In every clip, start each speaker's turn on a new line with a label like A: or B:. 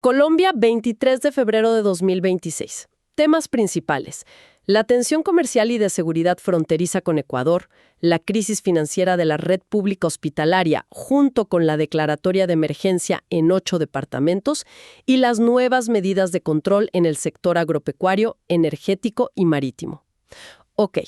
A: Colombia, 23 de febrero de 2026. Temas principales: la tensión comercial y de seguridad fronteriza con Ecuador, la crisis financiera de la red pública hospitalaria junto con la declaratoria de emergencia en 8 departamentos y las nuevas medidas de control en el sector agropecuario, energético y marítimo. Ok,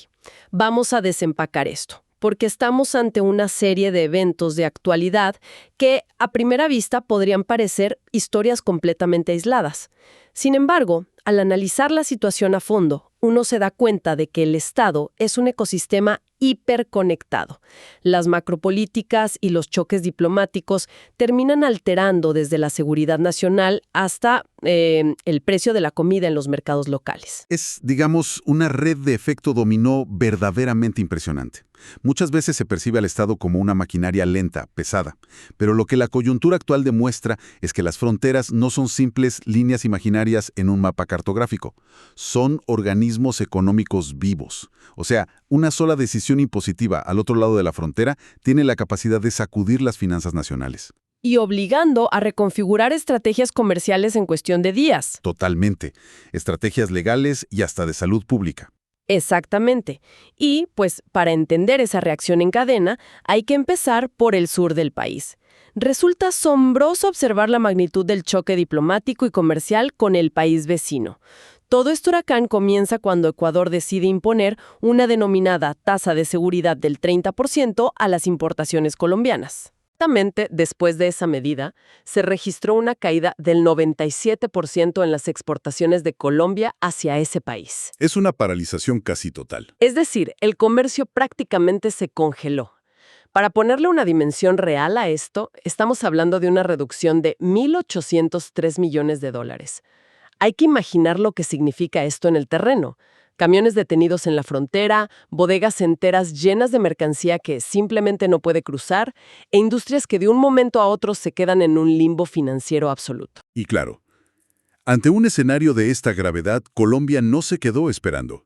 A: vamos a desempacar esto, porque estamos ante una serie de eventos de actualidad que a primera vista podrían parecer historias completamente aisladas. Sin embargo, al analizar la situación a fondo, uno se da cuenta de que el Estado es un ecosistema hiperconectado. Las macropolíticas y los choques diplomáticos terminan alterando desde la seguridad nacional hasta el precio de la comida en los mercados locales.
B: Es, digamos, una red de efecto dominó verdaderamente impresionante. Muchas veces se percibe al Estado como una maquinaria lenta, pesada, pero lo que la coyuntura actual demuestra es que las fronteras no son simples líneas imaginarias en un mapa cartográfico, son organismos económicos vivos. O sea, una sola decisión impositiva al otro lado de la frontera tiene la capacidad de sacudir las finanzas nacionales.
A: Y obligando a reconfigurar estrategias comerciales en cuestión de días.
B: Totalmente. Estrategias legales y hasta de salud pública.
A: Exactamente. Y, pues, para entender esa reacción en cadena, hay que empezar por el sur del país. Resulta asombroso observar la magnitud del choque diplomático y comercial con el país vecino. Todo este huracán comienza cuando Ecuador decide imponer una denominada tasa de seguridad del 30% a las importaciones colombianas. Exactamente después de esa medida, se registró una caída del 97% en las exportaciones de Colombia hacia ese país.
B: Es una paralización casi total.
A: Es decir, el comercio prácticamente se congeló. Para ponerle una dimensión real a esto, estamos hablando de una reducción de 1.803 millones de dólares. Hay que imaginar lo que significa esto en el terreno. Camiones detenidos en la frontera, bodegas enteras llenas de mercancía que simplemente no puede cruzar, e industrias que de un momento a otro se quedan en un limbo financiero absoluto.
B: Y claro, ante un escenario de esta gravedad, Colombia no se quedó esperando.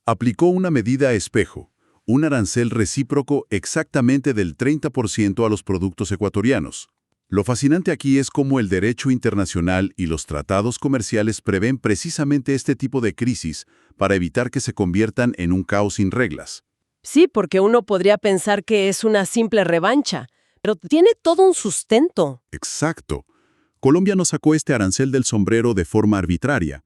B: Aplicó una medida espejo, un arancel recíproco exactamente del 30% a los productos ecuatorianos. Lo fascinante aquí es cómo el derecho internacional y los tratados comerciales prevén precisamente este tipo de crisis para evitar que se conviertan en un caos sin reglas.
A: Sí, porque uno podría pensar que es una simple revancha, pero tiene todo un sustento.
B: Exacto. Colombia no sacó este arancel del sombrero de forma arbitraria.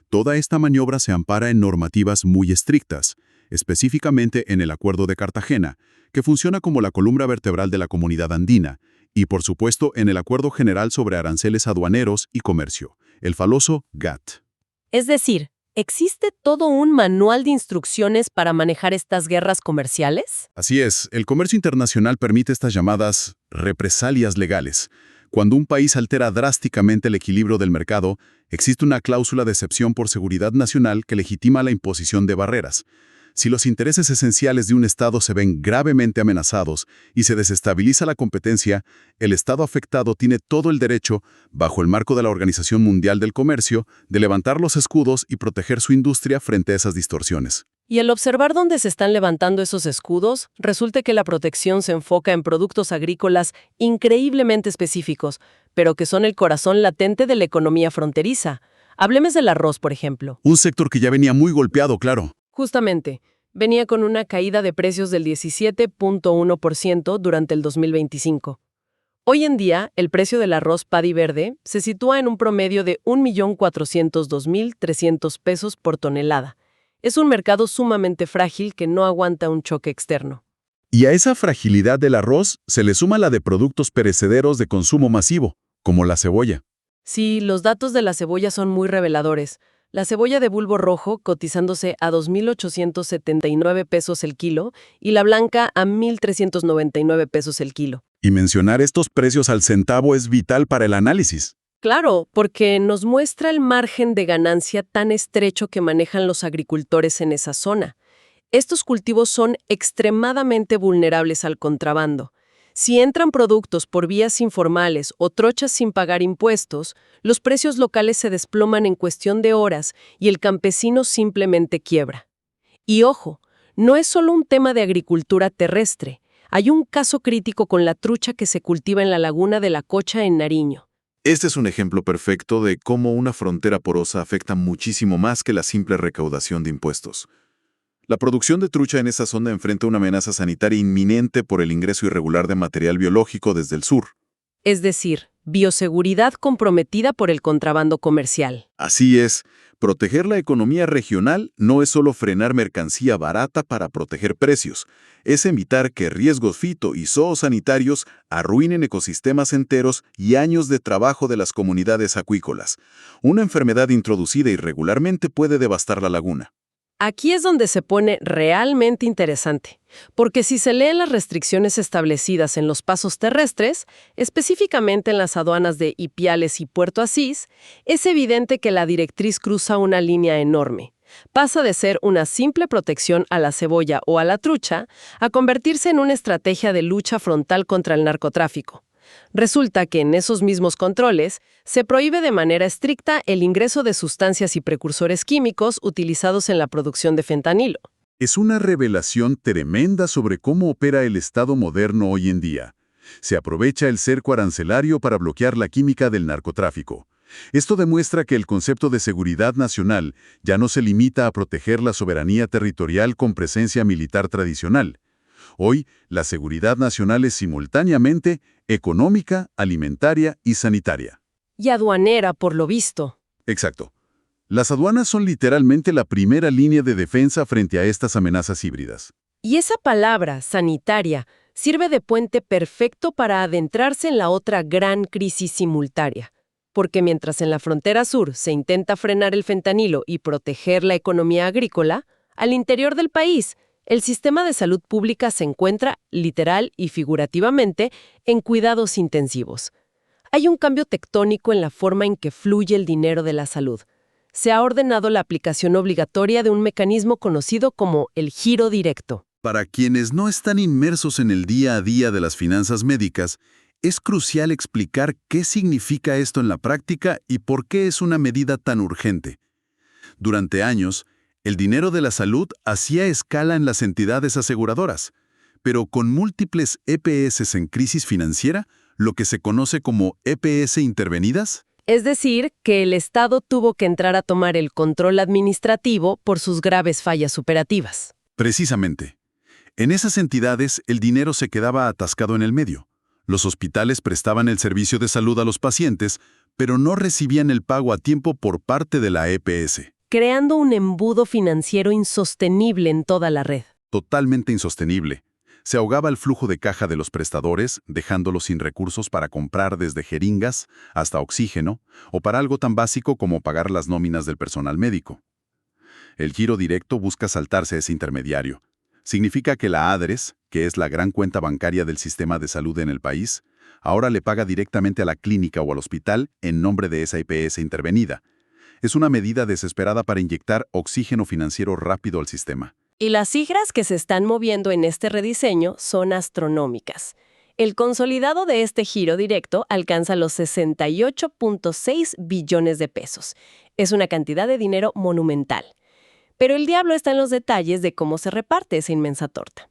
B: Toda esta maniobra se ampara en normativas muy estrictas, específicamente en el Acuerdo de Cartagena, que funciona como la columna vertebral de la Comunidad Andina, y por supuesto en el Acuerdo General sobre Aranceles Aduaneros y Comercio, el famoso GATT.
A: Es decir, ¿existe todo un manual de instrucciones para manejar estas guerras comerciales?
B: Así es, el comercio internacional permite estas llamadas represalias legales. Cuando un país altera drásticamente el equilibrio del mercado, existe una cláusula de excepción por seguridad nacional que legitima la imposición de barreras. Si los intereses esenciales de un Estado se ven gravemente amenazados y se desestabiliza la competencia, el Estado afectado tiene todo el derecho, bajo el marco de la Organización Mundial del Comercio, de levantar los escudos y proteger su industria frente a esas distorsiones.
A: Y al observar dónde se están levantando esos escudos, resulta que la protección se enfoca en productos agrícolas increíblemente específicos, pero que son el corazón latente de la economía fronteriza. Hablemos del arroz, por ejemplo.
B: Un sector que ya venía muy golpeado, claro.
A: Justamente, venía con una caída de precios del 17.1% durante el 2025. Hoy en día, el precio del arroz paddy verde se sitúa en un promedio de 1.402.300 pesos por tonelada. Es un mercado sumamente frágil que no aguanta un choque externo.
B: Y a esa fragilidad del arroz se le suma la de productos perecederos de consumo masivo, como la cebolla.
A: Sí, los datos de la cebolla son muy reveladores. La cebolla de bulbo rojo cotizándose a 2.879 pesos el kilo y la blanca a 1.399 pesos el kilo.
B: Y mencionar estos precios al centavo es vital para el análisis.
A: Claro, porque nos muestra el margen de ganancia tan estrecho que manejan los agricultores en esa zona. Estos cultivos son extremadamente vulnerables al contrabando. Si entran productos por vías informales o trochas sin pagar impuestos, los precios locales se desploman en cuestión de horas y el campesino simplemente quiebra. Y ojo, no es solo un tema de agricultura terrestre. Hay un caso crítico con la trucha que se cultiva en la laguna de La Cocha en Nariño.
C: Este es un ejemplo perfecto de cómo una frontera porosa afecta muchísimo más que la simple recaudación de impuestos. La producción de trucha en esa zona enfrenta una amenaza sanitaria inminente por el ingreso irregular de material biológico desde el sur.
A: Es decir, bioseguridad comprometida por el contrabando comercial.
C: Así es, proteger la economía regional no es solo frenar mercancía barata para proteger precios, es evitar que riesgos fito y zoosanitarios arruinen ecosistemas enteros y años de trabajo de las comunidades acuícolas. Una enfermedad introducida irregularmente puede devastar la laguna.
A: Aquí es donde se pone realmente interesante, porque si se leen las restricciones establecidas en los pasos terrestres, específicamente en las aduanas de Ipiales y Puerto Asís, es evidente que la directriz cruza una línea enorme. Pasa de ser una simple protección a la cebolla o a la trucha a convertirse en una estrategia de lucha frontal contra el narcotráfico. Resulta que en esos mismos controles se prohíbe de manera estricta el ingreso de sustancias y precursores químicos utilizados en la producción de fentanilo.
B: Es una revelación tremenda sobre cómo opera el Estado moderno hoy en día. Se aprovecha el cerco arancelario para bloquear la química del narcotráfico. Esto demuestra que el concepto de seguridad nacional ya no se limita a proteger la soberanía territorial con presencia militar tradicional. Hoy, la seguridad nacional es simultáneamente económica, alimentaria y sanitaria.
A: Y aduanera, por lo visto.
B: Exacto. Las aduanas son literalmente la primera línea de defensa frente a estas amenazas híbridas.
A: Y esa palabra, sanitaria, sirve de puente perfecto para adentrarse en la otra gran crisis simultánea. Porque mientras en la frontera sur se intenta frenar el fentanilo y proteger la economía agrícola, al interior del país, el sistema de salud pública se encuentra, literal y figurativamente, en cuidados intensivos. Hay un cambio tectónico en la forma en que fluye el dinero de la salud. Se ha ordenado la aplicación obligatoria de un mecanismo conocido como el giro directo.
B: Para quienes no están inmersos en el día a día de las finanzas médicas, es crucial explicar qué significa esto en la práctica y por qué es una medida tan urgente. Durante años, el dinero de la salud hacía escala en las entidades aseguradoras, pero con múltiples EPS en crisis financiera, lo que se conoce como EPS intervenidas.
A: Es decir, que el Estado tuvo que entrar a tomar el control administrativo por sus graves fallas operativas.
B: Precisamente. En esas entidades, el dinero se quedaba atascado en el medio. Los hospitales prestaban el servicio de salud a los pacientes, pero no recibían el pago a tiempo por parte de la EPS.
A: Creando un embudo financiero insostenible en toda la red.
B: Totalmente insostenible. Se ahogaba el flujo de caja de los prestadores, dejándolos sin recursos para comprar desde jeringas hasta oxígeno, o para algo tan básico como pagar las nóminas del personal médico. El giro directo busca saltarse ese intermediario. Significa que la ADRES, que es la gran cuenta bancaria del sistema de salud en el país, ahora le paga directamente a la clínica o al hospital en nombre de esa EPS intervenida. Es una medida desesperada para inyectar oxígeno financiero rápido al sistema.
A: Y las cifras que se están moviendo en este rediseño son astronómicas. El consolidado de este giro directo alcanza los 68.6 billones de pesos. Es una cantidad de dinero monumental. Pero el diablo está en los detalles de cómo se reparte esa inmensa torta.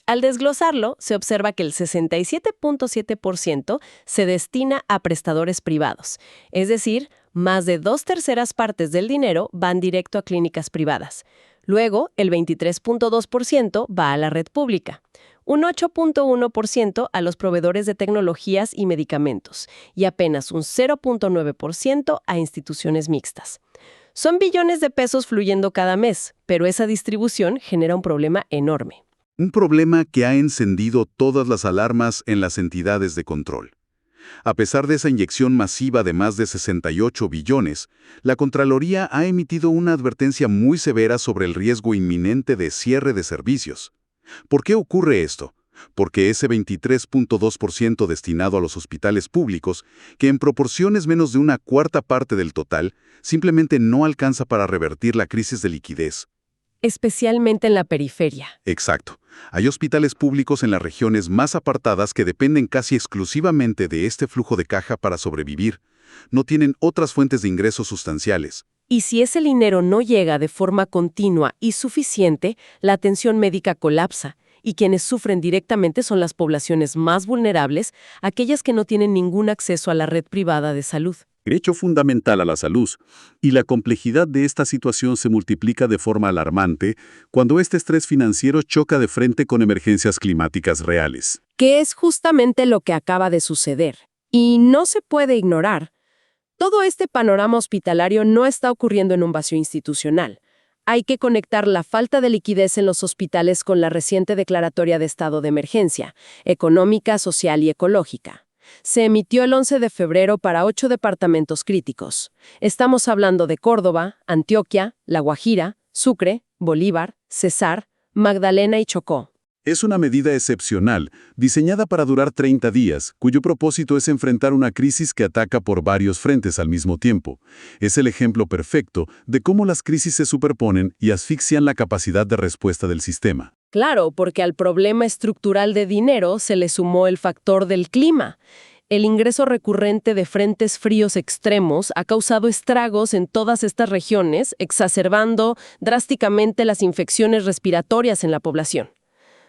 A: Al desglosarlo, se observa que el 67.7% se destina a prestadores privados, es decir, más de 2/3 partes del dinero van directo a clínicas privadas. Luego, el 23.2% va a la red pública, un 8.1% a los proveedores de tecnologías y medicamentos y apenas un 0.9% a instituciones mixtas. Son billones de pesos fluyendo cada mes, pero esa distribución genera un problema enorme.
B: Un problema que ha encendido todas las alarmas en las entidades de control. A pesar de esa inyección masiva de más de 68 billones, la Contraloría ha emitido una advertencia muy severa sobre el riesgo inminente de cierre de servicios. ¿Por qué ocurre esto? Porque ese 23.2% destinado a los hospitales públicos, que en proporción es menos de una cuarta parte del total, simplemente no alcanza para revertir la crisis de liquidez.
A: Especialmente en la periferia.
B: Exacto. Hay hospitales públicos en las regiones más apartadas que dependen casi exclusivamente de este flujo de caja para sobrevivir. No tienen otras fuentes de ingresos sustanciales.
A: Y si ese dinero no llega de forma continua y suficiente, la atención médica colapsa y quienes sufren directamente son las poblaciones más vulnerables, aquellas que no tienen ningún acceso a la red privada de salud.
B: Derecho fundamental a la salud, y la complejidad de esta situación se multiplica de forma alarmante cuando este estrés financiero choca de frente con emergencias climáticas reales.
A: Que es justamente lo que acaba de suceder. Y no se puede ignorar. Todo este panorama hospitalario no está ocurriendo en un vacío institucional. Hay que conectar la falta de liquidez en los hospitales con la reciente declaratoria de estado de emergencia, económica, social y ecológica. Se emitió el 11 de febrero para 8 departamentos críticos. Estamos hablando de Córdoba, Antioquia, La Guajira, Sucre, Bolívar, Cesar, Magdalena y Chocó.
B: Es una medida excepcional, diseñada para durar 30 días, cuyo propósito es enfrentar una crisis que ataca por varios frentes al mismo tiempo. Es el ejemplo perfecto de cómo las crisis se superponen y asfixian la capacidad de respuesta del sistema.
A: Claro, porque al problema estructural de dinero se le sumó el factor del clima. El ingreso recurrente de frentes fríos extremos ha causado estragos en todas estas regiones, exacerbando drásticamente las infecciones respiratorias en la población.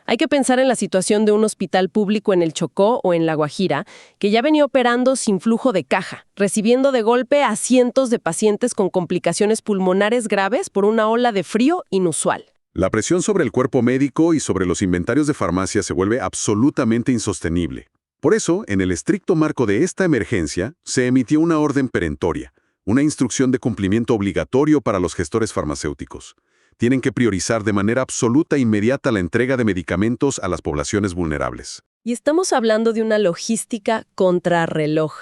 A: Hay que pensar en la situación de un hospital público en el Chocó o en La Guajira, que ya venía operando sin flujo de caja, recibiendo de golpe a cientos de pacientes con complicaciones pulmonares graves por una ola de frío inusual.
B: La presión sobre el cuerpo médico y sobre los inventarios de farmacia se vuelve absolutamente insostenible. Por eso, en el estricto marco de esta emergencia, se emitió una orden perentoria, una instrucción de cumplimiento obligatorio para los gestores farmacéuticos. Tienen que priorizar de manera absoluta e inmediata la entrega de medicamentos a las poblaciones vulnerables.
A: Y estamos hablando de una logística contrarreloj.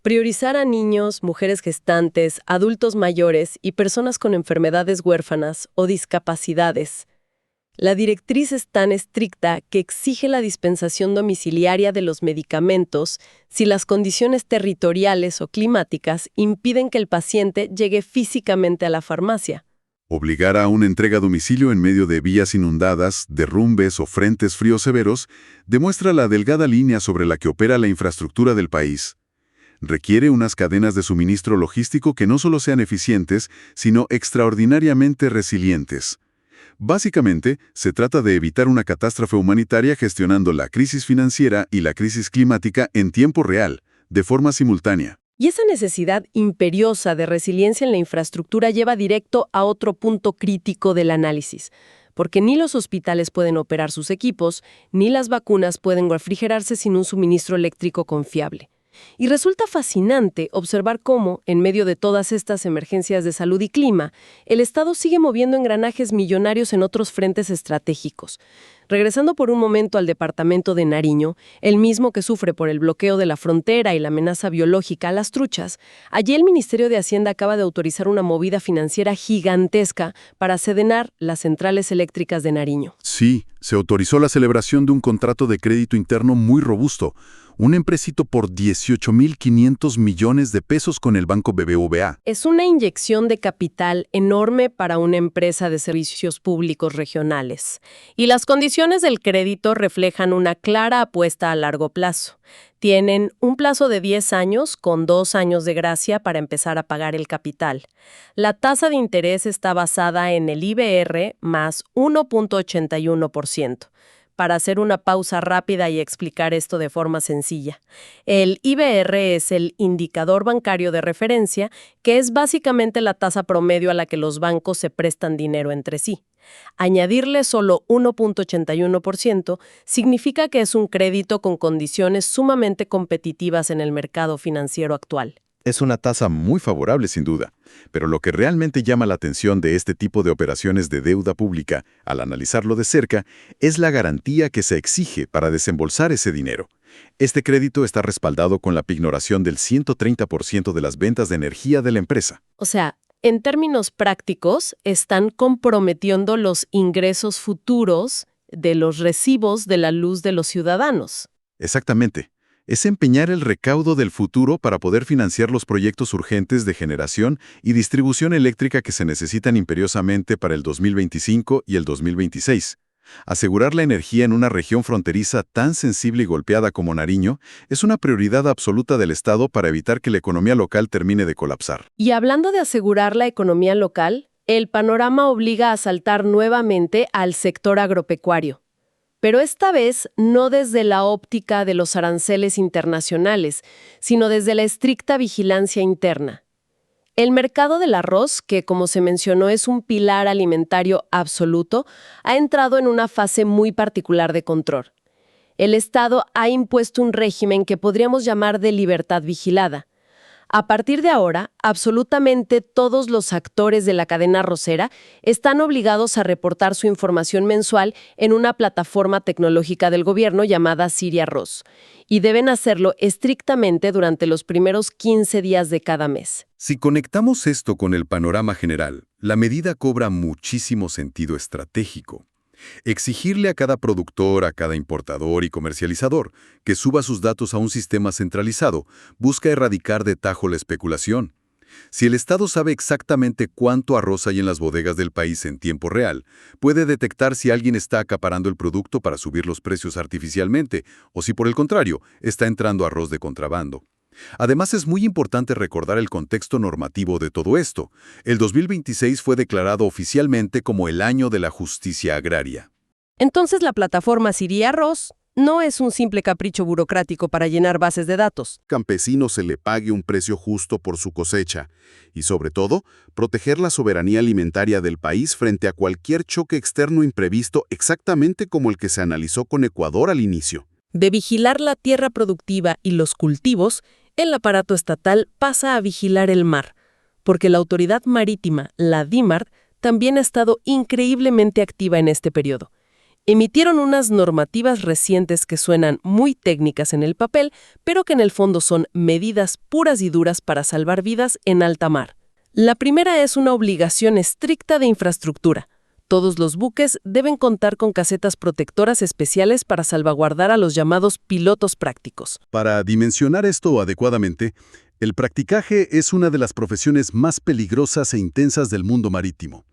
A: Priorizar a niños, mujeres gestantes, adultos mayores y personas con enfermedades huérfanas o discapacidades. La directriz es tan estricta que exige la dispensación domiciliaria de los medicamentos si las condiciones territoriales o climáticas impiden que el paciente llegue físicamente a la farmacia.
B: Obligar a una entrega a domicilio en medio de vías inundadas, derrumbes o frentes fríos severos demuestra la delgada línea sobre la que opera la infraestructura del país. Requiere unas cadenas de suministro logístico que no solo sean eficientes, sino extraordinariamente resilientes. Básicamente, se trata de evitar una catástrofe humanitaria gestionando la crisis financiera y la crisis climática en tiempo real, de forma simultánea.
A: Y esa necesidad imperiosa de resiliencia en la infraestructura lleva directo a otro punto crítico del análisis, porque ni los hospitales pueden operar sus equipos, ni las vacunas pueden refrigerarse sin un suministro eléctrico confiable. Y resulta fascinante observar cómo, en medio de todas estas emergencias de salud y clima, el Estado sigue moviendo engranajes millonarios en otros frentes estratégicos. Regresando por un momento al departamento de Nariño, el mismo que sufre por el bloqueo de la frontera y la amenaza biológica a las truchas, allí el Ministerio de Hacienda acaba de autorizar una movida financiera gigantesca para sedenar las centrales eléctricas de Nariño.
B: Sí, se autorizó la celebración de un contrato de crédito interno muy robusto, un empréstito por 18.500 millones de pesos con el Banco BBVA.
A: Es una inyección de capital enorme para una empresa de servicios públicos regionales. Y las condiciones del crédito reflejan una clara apuesta a largo plazo. Tienen un plazo de 10 años con 2 años de gracia para empezar a pagar el capital. La tasa de interés está basada en el IBR más 1.81%. Para hacer una pausa rápida y explicar esto de forma sencilla. El IBR es el indicador bancario de referencia, que es básicamente la tasa promedio a la que los bancos se prestan dinero entre sí. Añadirle solo 1.81% significa que es un crédito con condiciones sumamente competitivas en el mercado financiero actual.
C: Es una tasa muy favorable, sin duda. Pero lo que realmente llama la atención de este tipo de operaciones de deuda pública, al analizarlo de cerca, es la garantía que se exige para desembolsar ese dinero. Este crédito está respaldado con la pignoración del 130% de las ventas de energía de la empresa.
A: O sea, en términos prácticos, están comprometiendo los ingresos futuros de los recibos de la luz de los ciudadanos.
C: Exactamente. Es empeñar el recaudo del futuro para poder financiar los proyectos urgentes de generación y distribución eléctrica que se necesitan imperiosamente para el 2025 y el 2026. Asegurar la energía en una región fronteriza tan sensible y golpeada como Nariño es una prioridad absoluta del Estado para evitar que la economía local termine de colapsar.
A: Y hablando de asegurar la economía local, el panorama obliga a saltar nuevamente al sector agropecuario. Pero esta vez no desde la óptica de los aranceles internacionales, sino desde la estricta vigilancia interna. El mercado del arroz, que como se mencionó es un pilar alimentario absoluto, ha entrado en una fase muy particular de control. El Estado ha impuesto un régimen que podríamos llamar de libertad vigilada. A partir de ahora, absolutamente todos los actores de la cadena arrocera están obligados a reportar su información mensual en una plataforma tecnológica del gobierno llamada Siria Arroz, y deben hacerlo estrictamente durante los primeros 15 días de cada mes.
D: Si conectamos esto con el panorama general, la medida cobra muchísimo sentido estratégico. Exigirle a cada productor, a cada importador y comercializador que suba sus datos a un sistema centralizado busca erradicar de tajo la especulación. Si el Estado sabe exactamente cuánto arroz hay en las bodegas del país en tiempo real, puede detectar si alguien está acaparando el producto para subir los precios artificialmente o si por el contrario está entrando arroz de contrabando. Además, es muy importante recordar el contexto normativo de todo esto. El 2026 fue declarado oficialmente como el Año de la Justicia Agraria.
A: Entonces, la plataforma Siria Arroz no es un simple capricho burocrático para llenar bases de datos.
B: Campesino se le pague un precio justo por su cosecha y, sobre todo, proteger la soberanía alimentaria del país frente a cualquier choque externo imprevisto, exactamente como el que se analizó con Ecuador al inicio.
A: De vigilar la tierra productiva y los cultivos, el aparato estatal pasa a vigilar el mar, porque la autoridad marítima, la DIMART, también ha estado increíblemente activa en este periodo. Emitieron unas normativas recientes que suenan muy técnicas en el papel, pero que en el fondo son medidas puras y duras para salvar vidas en alta mar. La primera es una obligación estricta de infraestructura. Todos los buques deben contar con casetas protectoras especiales para salvaguardar a los llamados pilotos prácticos.
B: Para dimensionar esto adecuadamente, el practicaje es una de las profesiones más peligrosas e intensas del mundo marítimo.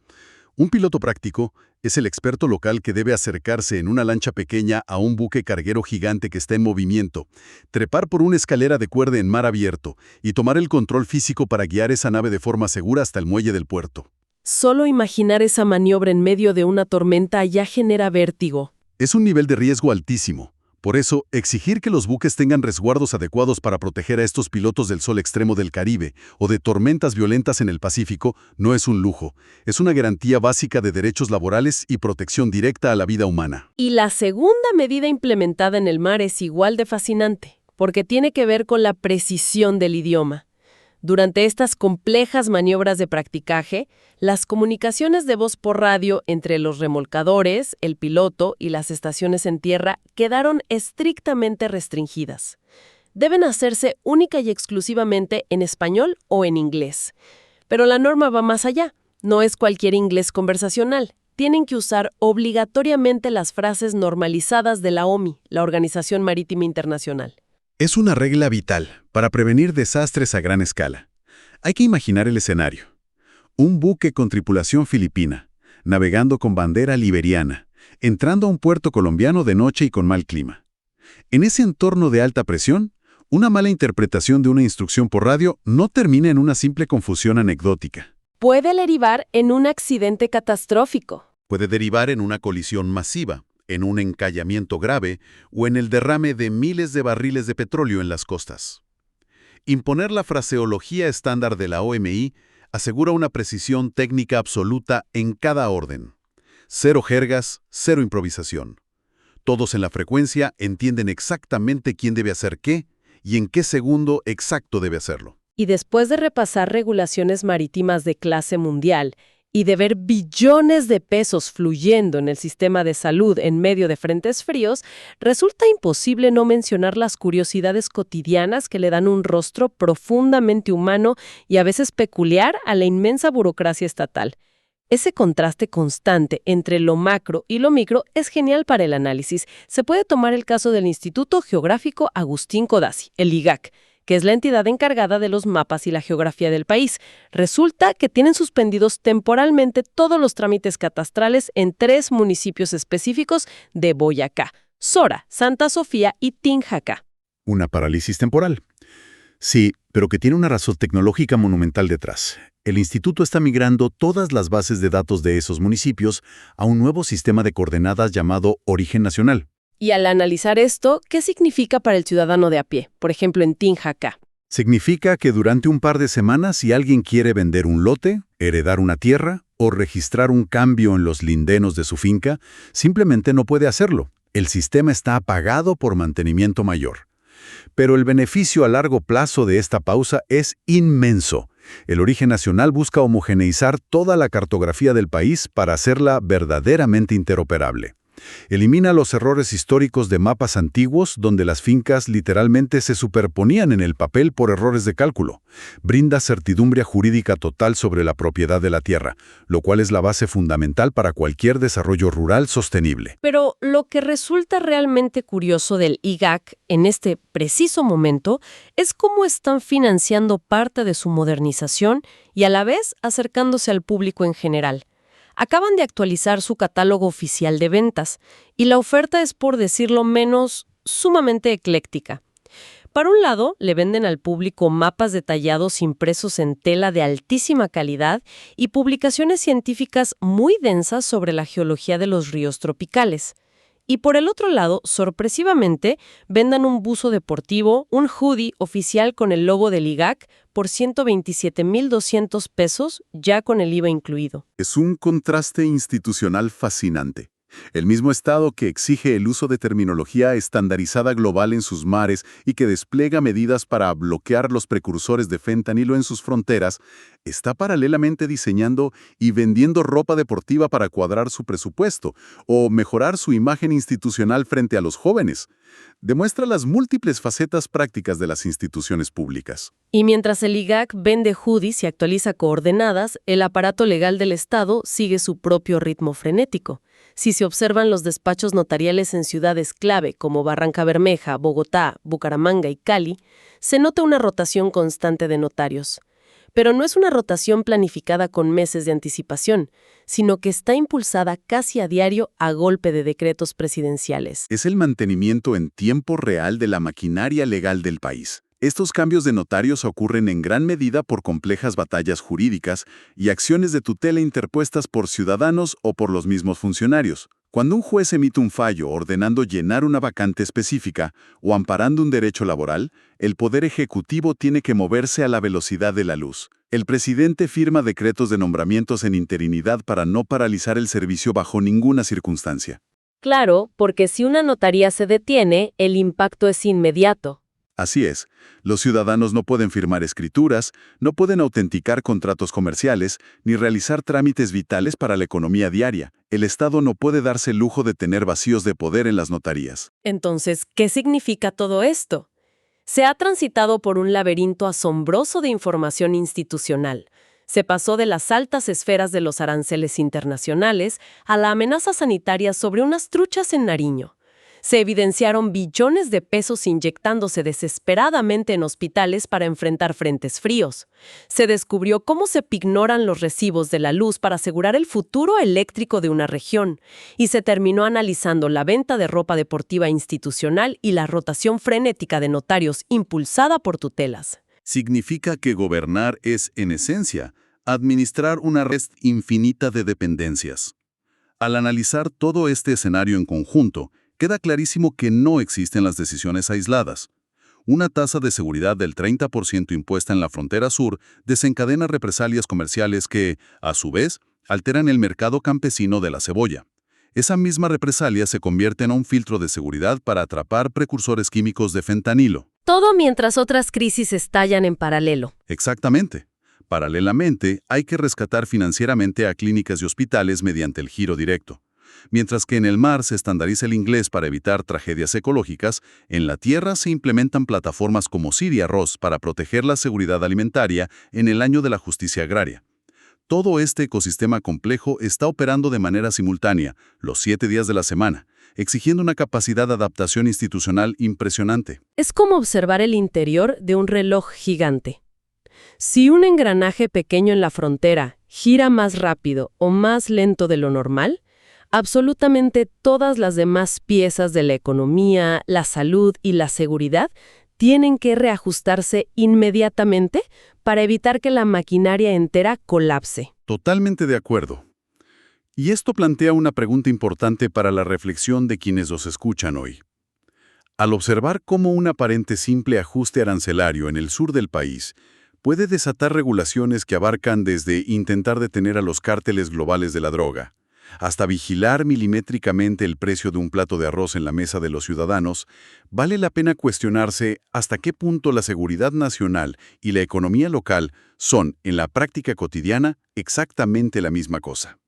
B: Un piloto práctico es el experto local que debe acercarse en una lancha pequeña a un buque carguero gigante que está en movimiento, trepar por una escalera de cuerda en mar abierto y tomar el control físico para guiar esa nave de forma segura hasta el muelle del puerto.
A: Solo imaginar esa maniobra en medio de una tormenta ya genera vértigo.
B: Es un nivel de riesgo altísimo. Por eso, exigir que los buques tengan resguardos adecuados para proteger a estos pilotos del sol extremo del Caribe o de tormentas violentas en el Pacífico no es un lujo. Es una garantía básica de derechos laborales y protección directa a la vida humana.
A: Y la segunda medida implementada en el mar es igual de fascinante, porque tiene que ver con la precisión del idioma. Durante estas complejas maniobras de practicaje, las comunicaciones de voz por radio entre los remolcadores, el piloto y las estaciones en tierra quedaron estrictamente restringidas. Deben hacerse única y exclusivamente en español o en inglés. Pero la norma va más allá. No es cualquier inglés conversacional. Tienen que usar obligatoriamente las frases normalizadas de la OMI, la Organización Marítima Internacional.
B: Es una regla vital para prevenir desastres a gran escala. Hay que imaginar el escenario. Un buque con tripulación filipina, navegando con bandera liberiana, entrando a un puerto colombiano de noche y con mal clima. En ese entorno de alta presión, una mala interpretación de una instrucción por radio no termina en una simple confusión anecdótica.
A: Puede derivar en un accidente catastrófico.
B: Puede derivar en una colisión masiva, en un encallamiento grave o en el derrame de miles de barriles de petróleo en las costas. Imponer la fraseología estándar de la OMI asegura una precisión técnica absoluta en cada orden. Cero jergas, cero improvisación. Todos en la frecuencia entienden exactamente quién debe hacer qué y en qué segundo exacto debe hacerlo.
A: Y después de repasar regulaciones marítimas de clase mundial y de ver billones de pesos fluyendo en el sistema de salud en medio de frentes fríos, resulta imposible no mencionar las curiosidades cotidianas que le dan un rostro profundamente humano y a veces peculiar a la inmensa burocracia estatal. Ese contraste constante entre lo macro y lo micro es genial para el análisis. Se puede tomar el caso del Instituto Geográfico Agustín Codazzi, el IGAC, que es la entidad encargada de los mapas y la geografía del país. Resulta que tienen suspendidos temporalmente todos los trámites catastrales en 3 municipios específicos de Boyacá: Sora, Santa Sofía y Tinjacá.
B: Una parálisis temporal. Sí, pero que tiene una razón tecnológica monumental detrás. El instituto está migrando todas las bases de datos de esos municipios a un nuevo sistema de coordenadas llamado Origen Nacional.
A: Y al analizar esto, ¿qué significa para el ciudadano de a pie? Por ejemplo, en Tinjacá.
B: Significa que durante un par de semanas, si alguien quiere vender un lote, heredar una tierra o registrar un cambio en los lindenos de su finca, simplemente no puede hacerlo. El sistema está apagado por mantenimiento mayor. Pero el beneficio a largo plazo de esta pausa es inmenso. El Origen Nacional busca homogeneizar toda la cartografía del país para hacerla verdaderamente interoperable. Elimina los errores históricos de mapas antiguos donde las fincas literalmente se superponían en el papel por errores de cálculo. Brinda certidumbre jurídica total sobre la propiedad de la tierra, lo cual es la base fundamental para cualquier desarrollo rural sostenible.
A: Pero lo que resulta realmente curioso del IGAC en este preciso momento es cómo están financiando parte de su modernización y a la vez acercándose al público en general. Acaban de actualizar su catálogo oficial de ventas y la oferta es, por decirlo menos, sumamente ecléctica. Por un lado, le venden al público mapas detallados impresos en tela de altísima calidad y publicaciones científicas muy densas sobre la geología de los ríos tropicales. Y por el otro lado, sorpresivamente, vendan un buzo deportivo, un hoodie oficial con el logo del IGAC por 127,200 pesos, ya con el IVA incluido.
C: Es un contraste institucional fascinante. El mismo Estado que exige el uso de terminología estandarizada global en sus mares y que despliega medidas para bloquear los precursores de fentanilo en sus fronteras, está paralelamente diseñando y vendiendo ropa deportiva para cuadrar su presupuesto o mejorar su imagen institucional frente a los jóvenes. Demuestra las múltiples facetas prácticas de las instituciones públicas.
A: Y mientras el IGAC vende hoodies y actualiza coordenadas, el aparato legal del Estado sigue su propio ritmo frenético. Si se observan los despachos notariales en ciudades clave como Barranca Bermeja, Bogotá, Bucaramanga y Cali, se nota una rotación constante de notarios. Pero no es una rotación planificada con meses de anticipación, sino que está impulsada casi a diario a golpe de decretos presidenciales.
C: Es el mantenimiento en tiempo real de la maquinaria legal del país. Estos cambios de notarios ocurren en gran medida por complejas batallas jurídicas y acciones de tutela interpuestas por ciudadanos o por los mismos funcionarios. Cuando un juez emite un fallo ordenando llenar una vacante específica o amparando un derecho laboral, el Poder Ejecutivo tiene que moverse a la velocidad de la luz. El presidente firma decretos de nombramientos en interinidad para no paralizar el servicio bajo ninguna circunstancia.
A: Claro, porque si una notaría se detiene, el impacto es inmediato.
C: Así es, los ciudadanos no pueden firmar escrituras, no pueden autenticar contratos comerciales, ni realizar trámites vitales para la economía diaria. El Estado no puede darse el lujo de tener vacíos de poder en las notarías.
A: Entonces, ¿qué significa todo esto? Se ha transitado por un laberinto asombroso de información institucional. Se pasó de las altas esferas de los aranceles internacionales a la amenaza sanitaria sobre unas truchas en Nariño. Se evidenciaron billones de pesos inyectándose desesperadamente en hospitales para enfrentar frentes fríos. Se descubrió cómo se pignoran los recibos de la luz para asegurar el futuro eléctrico de una región. Y se terminó analizando la venta de ropa deportiva institucional y la rotación frenética de notarios impulsada por tutelas.
C: Significa que gobernar es, en esencia, administrar una red infinita de dependencias. Al analizar todo este escenario en conjunto, queda clarísimo que no existen las decisiones aisladas. Una tasa de seguridad del 30% impuesta en la frontera sur desencadena represalias comerciales que, a su vez, alteran el mercado campesino de la cebolla. Esa misma represalia se convierte en un filtro de seguridad para atrapar precursores químicos de fentanilo.
A: Todo mientras otras crisis estallan en paralelo.
C: Exactamente. Paralelamente, hay que rescatar financieramente a clínicas y hospitales mediante el giro directo. Mientras que en el mar se estandariza el inglés para evitar tragedias ecológicas, en la tierra se implementan plataformas como Siria Ross para proteger la seguridad alimentaria en el año de la justicia agraria. Todo este ecosistema complejo está operando de manera simultánea, los 7 días de la semana, exigiendo una capacidad de adaptación institucional impresionante.
A: Es como observar el interior de un reloj gigante. Si un engranaje pequeño en la frontera gira más rápido o más lento de lo normal, absolutamente todas las demás piezas de la economía, la salud y la seguridad tienen que reajustarse inmediatamente para evitar que la maquinaria entera colapse.
B: Totalmente de acuerdo. Y esto plantea una pregunta importante para la reflexión de quienes los escuchan hoy. Al observar cómo un aparente simple ajuste arancelario en el sur del país puede desatar regulaciones que abarcan desde intentar detener a los cárteles globales de la droga, hasta vigilar milimétricamente el precio de un plato de arroz en la mesa de los ciudadanos, vale la pena cuestionarse hasta qué punto la seguridad nacional y la economía local son, en la práctica cotidiana, exactamente la misma cosa.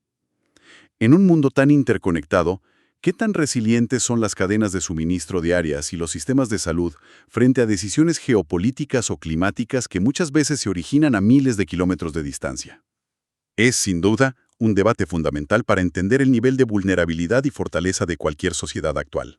B: En un mundo tan interconectado, ¿qué tan resilientes son las cadenas de suministro diarias y los sistemas de salud frente a decisiones geopolíticas o climáticas que muchas veces se originan a miles de kilómetros de distancia? Es, sin duda, un debate fundamental para entender el nivel de vulnerabilidad y fortaleza de cualquier sociedad actual.